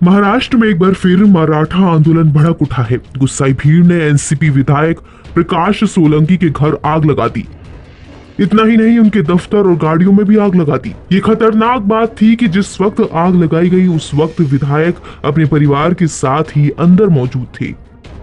महाराष्ट्र में एक बार फिर मराठा आंदोलन भड़क उठा है। गुस्साई भीड़ ने एनसीपी विधायक प्रकाश सोलंकी के घर आग लगा दी। इतना ही नहीं, उनके दफ्तर और गाड़ियों में भी आग लगा दी। ये खतरनाक बात थी कि जिस वक्त आग लगाई गई उस वक्त विधायक अपने परिवार के साथ ही अंदर मौजूद थे।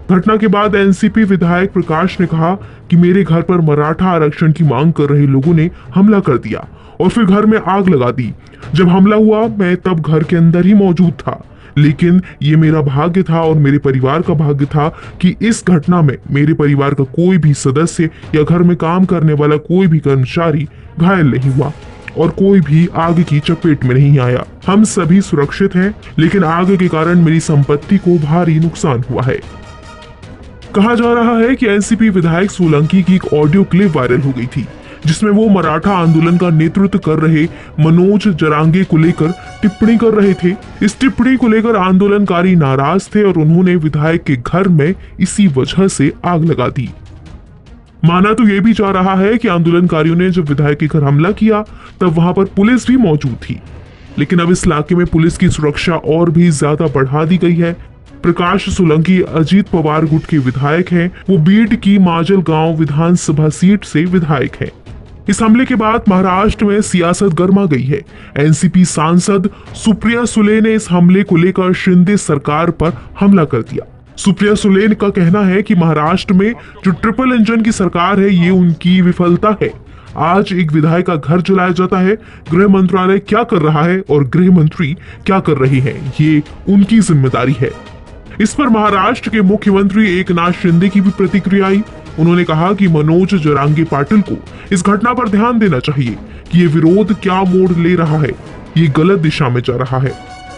घटना के बाद एनसीपी विधायक प्रकाश ने कहा कि मेरे घर पर मराठा आरक्षण की मांग कर रहे लोगों ने हमला कर दिया और फिर घर में आग लगा दी। जब हमला हुआ मैं तब घर के अंदर ही मौजूद था, लेकिन ये मेरा भाग्य था और मेरे परिवार का भाग्य था कि इस घटना में मेरे परिवार का कोई भी सदस्य या घर में काम करने वाला कोई भी कर्मचारी घायल नहीं हुआ और कोई भी आग की चपेट में नहीं आया। हम सभी सुरक्षित हैं, लेकिन आग के कारण मेरी संपत्ति को भारी नुकसान हुआ है। कहा जा रहा है कि एनसीपी विधायक सोलंकी की एक ऑडियो क्लिप वायरल हो गई थी, जिसमें वो मराठा आंदोलन का नेतृत्व कर रहे मनोज जरांगे को लेकर टिप्पणी कर रहे थे। इस टिप्पणी को लेकर आंदोलनकारी नाराज थे और उन्होंने विधायक के घर में इसी वजह से आग लगा दी। माना तो ये भी जा रहा है कि आंदोलनकारियों ने जब विधायक के घर हमला किया तब वहां पर पुलिस भी मौजूद थी, लेकिन अब इस इलाके में पुलिस की सुरक्षा और भी ज्यादा बढ़ा दी गई है। प्रकाश सोलंकी अजीत पवार गुट के विधायक हैं। वो बीड की माजल गांव विधानसभा सीट से विधायक हैं। इस हमले के बाद महाराष्ट्र में सियासत गर्मा गई है। एनसीपी सांसद सुप्रिया सुले ने इस हमले को लेकर शिंदे सरकार पर हमला कर दिया। सुप्रिया सुले का कहना है कि महाराष्ट्र में जो ट्रिपल इंजन की सरकार है ये उनकी विफलता है। आज एक विधायक का घर जलाया जाता है। गृह मंत्रालय क्या कर रहा है और गृह मंत्री क्या कर रहे हैं, ये उनकी जिम्मेदारी है। इस पर महाराष्ट्र के मुख्यमंत्री एकनाथ शिंदे की भी प्रतिक्रिया आई। उन्होंने कहा कि मनोज जरांगे पाटिल को इस घटना पर ध्यान देना चाहिए कि ये विरोध क्या मोड़ ले रहा है, ये गलत दिशा में जा रहा है।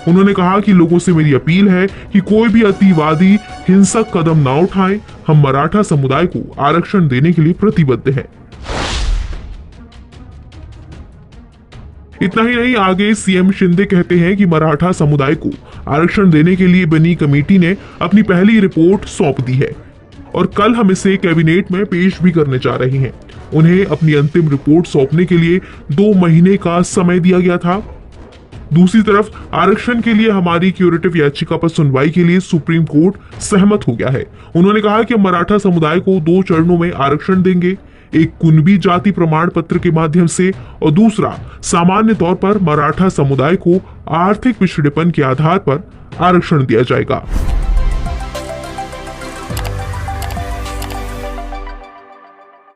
उन्होंने कहा कि लोगों से मेरी अपील है कि कोई भी अतिवादी हिंसक कदम ना उठाए। हम मराठा समुदाय को आरक्षण देने के लिए प्रतिबद्ध हैं। इतना ही नहीं, आगे सीएम शिंदे कहते हैं कि मराठा समुदाय को आरक्षण देने के लिए बनी कमेटी ने अपनी पहली रिपोर्ट सौंप दी है और कल हम इसे कैबिनेट में पेश भी करने जा रहे हैं। उन्हें अपनी अंतिम रिपोर्ट सौंपने के लिए 2 महीने का समय दिया गया था। दूसरी तरफ आरक्षण के लिए हमारी क्यूरेटिव याचिका पर सुनवाई के लिए सुप्रीम कोर्ट सहमत हो गया है। उन्होंने कहा कि मराठा समुदाय को 2 चरणों में आरक्षण देंगे, एक कुणबी जाति प्रमाण पत्र के माध्यम से और दूसरा सामान्य तौर पर मराठा समुदाय को आर्थिक पिछड़ेपन के आधार पर आरक्षण दिया जाएगा।